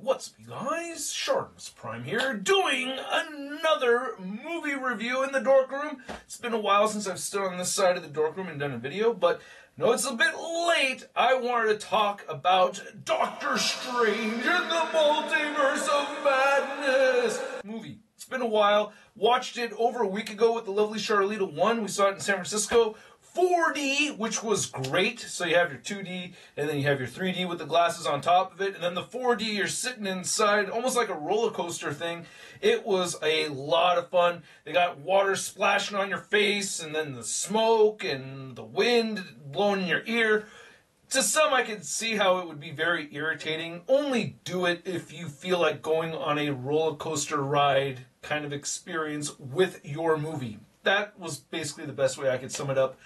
What's up, you guys? Shartimus Prime here, doing another movie review in the dork room. It's been a while since I've stood on this side of the dork room and done a video, but no, it's a bit late. I wanted to talk about Doctor Strange in the Multiverse of Madness movie. It's been a while. Watched it over a week ago with the lovely Charlita 1. We saw it in San Francisco. 4D, which was great. So you have your 2D, and then you have your 3D with the glasses on top of it, and then the 4D, you're sitting inside, almost like a roller coaster thing. It was a lot of fun. They got water splashing on your face, and then the smoke, and the wind blowing in your ear. To some, I could see how it would be very irritating. Only do it if you feel like going on a roller coaster ride kind of experience with your movie. That was basically the best way I could sum it up.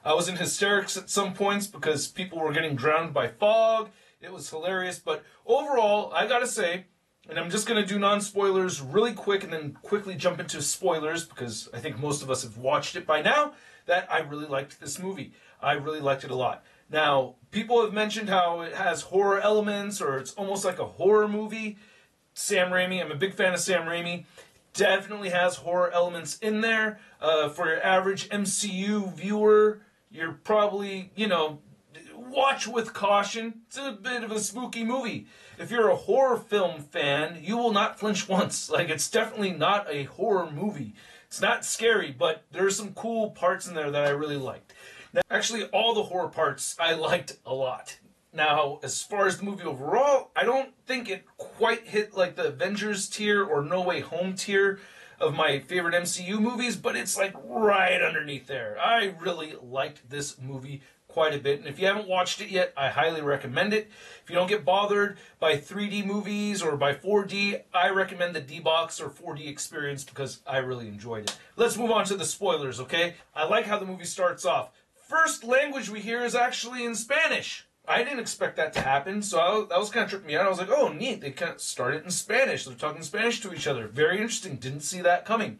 I was in hysterics at some points because people were getting drowned by fog. It was hilarious, but overall, I gotta say, and I'm just gonna do non-spoilers really quick and then quickly jump into spoilers because I think most of us have watched it by now, that I really liked this movie. I really liked it a lot. Now, people have mentioned how it has horror elements or it's almost like a horror movie. Sam Raimi, I'm a big fan of Sam Raimi. Definitely has horror elements in there. For your average MCU viewer, you're probably, watch with caution. It's a bit of a spooky movie. If you're a horror film fan, you will not flinch once. Like, it's definitely not a horror movie. It's not scary, but there's some cool parts in there that I really liked. Now, actually, all the horror parts I liked a lot. Now, as far as the movie overall, I don't think it quite hit like the Avengers tier or No Way Home tier of my favorite MCU movies, but it's like right underneath there. I really liked this movie quite a bit, and if you haven't watched it yet, I highly recommend it. If you don't get bothered by 3D movies or by 4D, I recommend the D-Box or 4D experience because I really enjoyed it. Let's move on to the spoilers, okay? I like how the movie starts off. First language we hear is actually in Spanish. I didn't expect that to happen, so that was kind of tripping me out. I was like, oh, neat. They kind of started in Spanish. They're talking Spanish to each other. Very interesting. Didn't see that coming.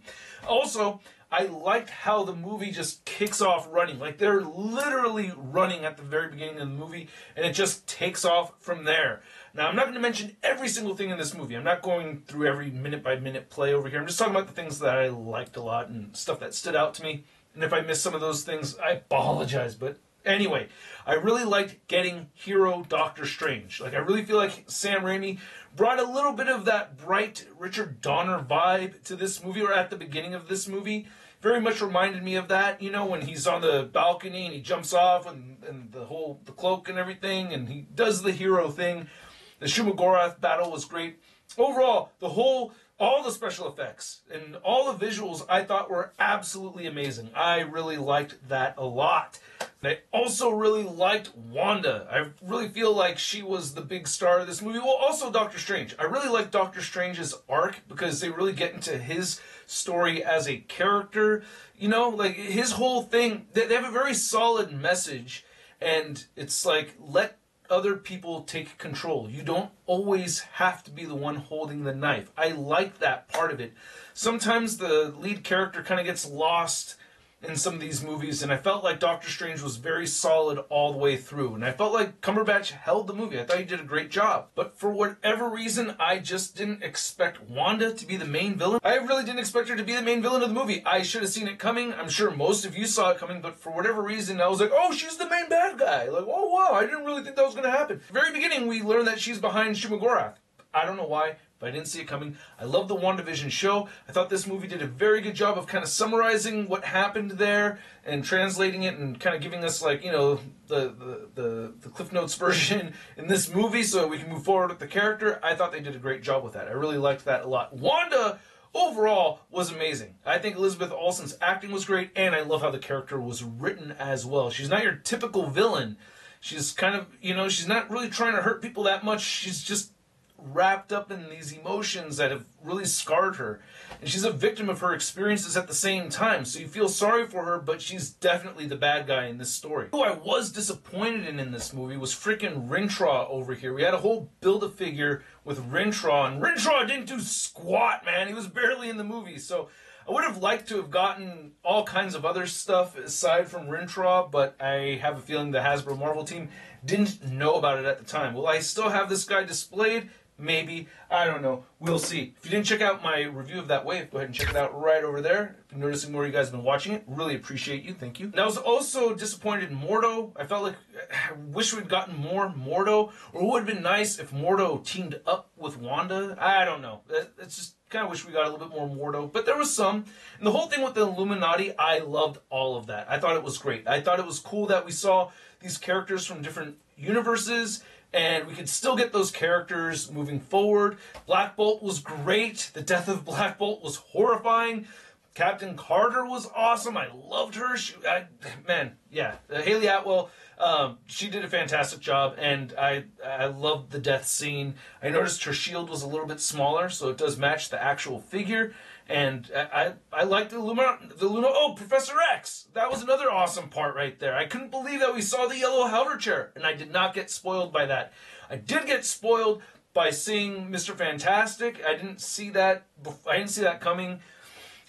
Also, I liked how the movie just kicks off running. Like, they're literally running at the very beginning of the movie, and it just takes off from there. Now, I'm not going to mention every single thing in this movie. I'm not going through every minute-by-minute play over here. I'm just talking about the things that I liked a lot and stuff that stood out to me. And if I missed some of those things, I apologize, but anyway, I really liked getting hero Doctor Strange. Like, I really feel like Sam Raimi brought a little bit of that bright Richard Donner vibe to this movie, or at the beginning of this movie. Very much reminded me of that, when he's on the balcony and he jumps off and the cloak and everything, and he does the hero thing. The Shumagorath battle was great. Overall, all the special effects and all the visuals I thought were absolutely amazing. I really liked that a lot. And I also really liked Wanda. I really feel like she was the big star of this movie. Well, also Doctor Strange. I really like Doctor Strange's arc because they really get into his story as a character. Like his whole thing, they have a very solid message, and it's like, let other people take control. You don't always have to be the one holding the knife. I like that part of it. Sometimes the lead character kind of gets lost in some of these movies, and I felt like Doctor Strange was very solid all the way through, and I felt like Cumberbatch held the movie. I thought he did a great job, but for whatever reason, I just didn't expect Wanda to be the main villain. I really didn't expect her to be the main villain of the movie. I should have seen it coming. I'm sure most of you saw it coming, but for whatever reason, I was like, oh, she's the main bad guy. Like, oh wow, I didn't really think that was going to happen. At the very beginning, we learned that she's behind Shumagorath. I don't know why, but I didn't see it coming. I love the WandaVision show. I thought this movie did a very good job of kind of summarizing what happened there and translating it and kind of giving us, like, the Cliff Notes version in this movie so we can move forward with the character. I thought they did a great job with that. I really liked that a lot. Wanda, overall, was amazing. I think Elizabeth Olsen's acting was great, and I love how the character was written as well. She's not your typical villain. She's kind of, she's not really trying to hurt people that much. She's just wrapped up in these emotions that have really scarred her, and she's a victim of her experiences at the same time, so you feel sorry for her, but she's definitely the bad guy in this story. Who I was disappointed in this movie was freaking Rintrah over here. We had a whole Build-A-Figure with Rintrah, and Rintrah didn't do squat, man. He was barely in the movie, so I would have liked to have gotten all kinds of other stuff aside from Rintrah, but I have a feeling the Hasbro Marvel team didn't know about it at the time. Will I still have this guy displayed? Maybe. I don't know. We'll see. If you didn't check out my review of That Wave, go ahead and check it out right over there. If you're noticing more of you guys have been watching it, really appreciate you. Thank you. And I was also disappointed in Mordo. I felt like I wish we'd gotten more Mordo. Or it would have been nice if Mordo teamed up with Wanda. I don't know. It's just kind of wish we got a little bit more Mordo. But there was some. And the whole thing with the Illuminati, I loved all of that. I thought it was great. I thought it was cool that we saw these characters from different universes, and we could still get those characters moving forward. Black Bolt was great. The death of Black Bolt was horrifying. Captain Carter was awesome. I loved her. Haley Atwell, she did a fantastic job, and I loved the death scene. I noticed her shield was a little bit smaller, so it does match the actual figure. And I liked the Luna. Oh, Professor X! That was another awesome part right there. I couldn't believe that we saw the yellow hover chair, and I did not get spoiled by that. I did get spoiled by seeing Mr. Fantastic. I didn't see that coming,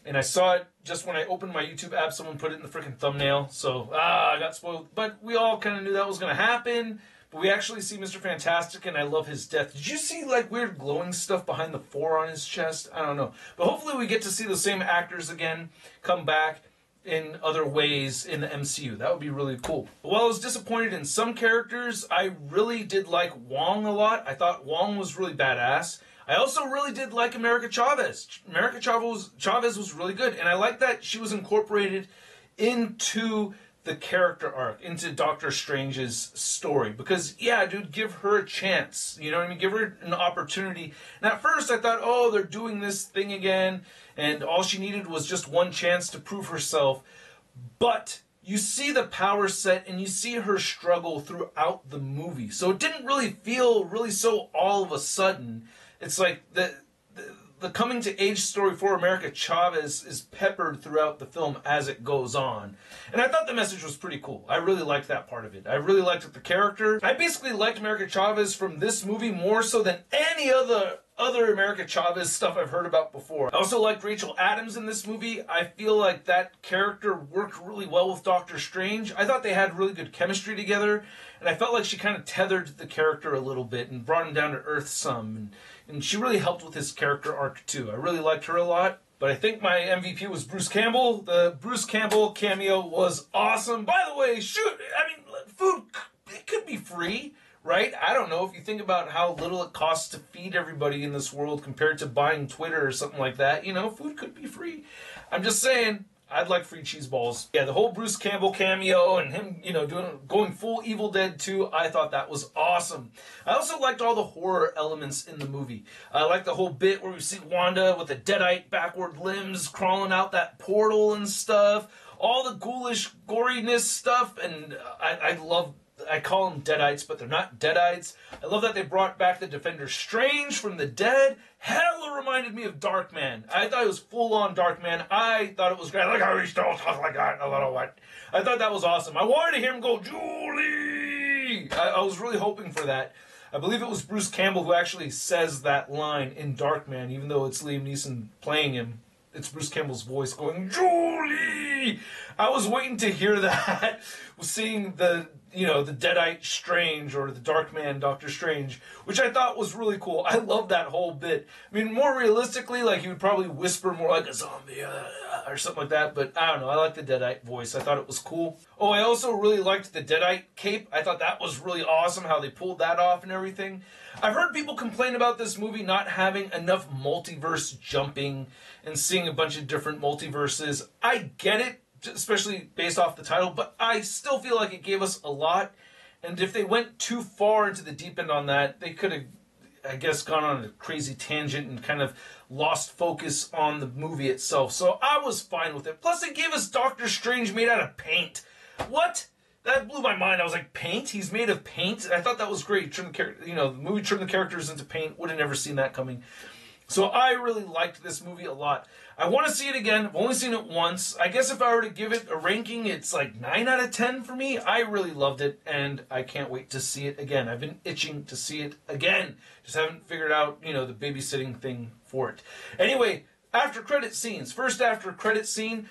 and I saw it just when I opened my YouTube app. Someone put it in the freaking thumbnail, so I got spoiled. But we all kind of knew that was going to happen. But we actually see Mr. Fantastic, and I love his death. Did you see, like, weird glowing stuff behind the 4 on his chest? I don't know. But hopefully we get to see those same actors again come back in other ways in the MCU. That would be really cool. But while I was disappointed in some characters, I really did like Wong a lot. I thought Wong was really badass. I also really did like America Chavez. America Chavez was really good, and I like that she was incorporated into the character arc, into Doctor Strange's story. Because, yeah, dude, give her a chance. You know what I mean? Give her an opportunity. And at first I thought, oh, they're doing this thing again, and all she needed was just one chance to prove herself. But you see the power set, and you see her struggle throughout the movie. So it didn't really feel really so all of a sudden. It's like the coming to age story for America Chavez is peppered throughout the film as it goes on. And I thought the message was pretty cool. I really liked that part of it. I really liked the character. I basically liked America Chavez from this movie more so than any other America Chavez stuff I've heard about before. I also liked Rachel Adams in this movie. I feel like that character worked really well with Doctor Strange. I thought they had really good chemistry together, and I felt like she kind of tethered the character a little bit and brought him down to earth some. And she really helped with his character arc too. I really liked her a lot. But I think my MVP was Bruce Campbell. The Bruce Campbell cameo was awesome. By the way, food, it could be free, right? I don't know. If you think about how little it costs to feed everybody in this world compared to buying Twitter or something like that, food could be free. I'm just saying, I'd like free cheese balls. Yeah, the whole Bruce Campbell cameo and him, going full Evil Dead 2, I thought that was awesome. I also liked all the horror elements in the movie. I liked the whole bit where we see Wanda with the deadite backward limbs crawling out that portal and stuff. All the ghoulish goriness stuff, and I call them Deadites, but they're not Deadites. I love that they brought back the Defender Strange from the dead. Hella reminded me of Darkman. I thought it was full-on Darkman. I thought it was great. Like how he still talks like that in a little bit. I thought that was awesome. I wanted to hear him go, Julie! I was really hoping for that. I believe it was Bruce Campbell who actually says that line in Darkman, even though it's Liam Neeson playing him. It's Bruce Campbell's voice going, Julie! I was waiting to hear that, seeing the Deadite Strange or the Darkman Doctor Strange, which I thought was really cool. I love that whole bit. I mean, more realistically, like, he would probably whisper more like a zombie or something like that, but I don't know. I like the Deadite voice. I thought it was cool. Oh, I also really liked the Deadite cape. I thought that was really awesome, how they pulled that off and everything. I've heard people complain about this movie not having enough multiverse jumping and seeing a bunch of different multiverses. I get it, especially based off the title, but I still feel like it gave us a lot. And if they went too far into the deep end on that, they could have, I guess, gone on a crazy tangent and kind of lost focus on the movie itself. So I was fine with it. Plus, it gave us Doctor Strange made out of paint. What? That blew my mind. I was like, paint? He's made of paint? I thought that was great. The movie turned the characters into paint. Would have never seen that coming. So I really liked this movie a lot. I want to see it again. I've only seen it once. I guess if I were to give it a ranking, it's like 9 out of 10 for me. I really loved it, and I can't wait to see it again. I've been itching to see it again. Just haven't figured out, the babysitting thing for it. Anyway, after credit scenes. First after credit scene,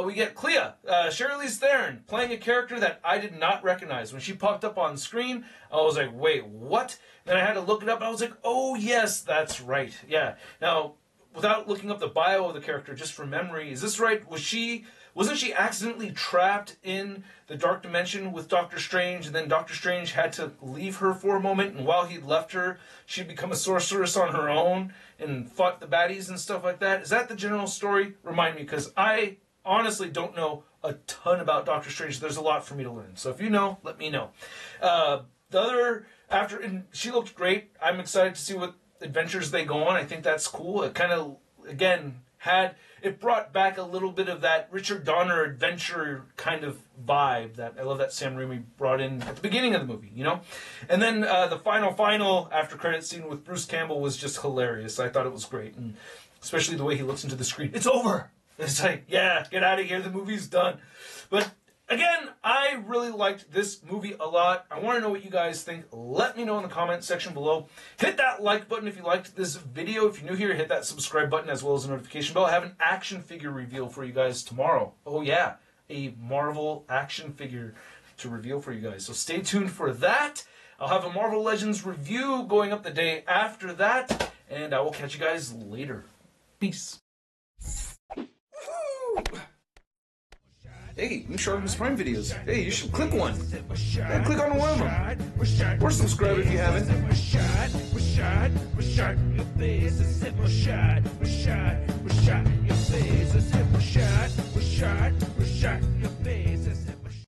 we get Clea, Charlize Theron, playing a character that I did not recognize. When she popped up on screen, I was like, wait, what? Then I had to look it up, and I was like, oh yes, that's right. Yeah. Now, without looking up the bio of the character, just from memory, is this right? Wasn't she accidentally trapped in the Dark Dimension with Doctor Strange, and then Doctor Strange had to leave her for a moment, and while he left her, she'd become a sorceress on her own and fought the baddies and stuff like that? Is that the general story? Remind me, because I honestly don't know a ton about Doctor Strange. There's a lot for me to learn. So if you know, let me know. And she looked great. I'm excited to see what adventures they go on. I think that's cool. It kind of, again, it brought back a little bit of that Richard Donner adventure kind of vibe that I love that Sam Raimi brought in at the beginning of the movie, you know? And then the final after credit scene with Bruce Campbell was just hilarious. I thought it was great, and especially the way he looks into the screen. It's over! It's like, yeah, get out of here, the movie's done. But again, I really liked this movie a lot. I want to know what you guys think. Let me know in the comment section below. Hit that like button if you liked this video. If you're new here, hit that subscribe button as well as the notification bell. I have an action figure reveal for you guys tomorrow. Oh yeah, a Marvel action figure to reveal for you guys. So stay tuned for that. I'll have a Marvel Legends review going up the day after that. And I will catch you guys later. Peace. Hey, new Optimus Prime videos. Hey, you should click one. Yeah, click on one of them. Or subscribe if you haven't.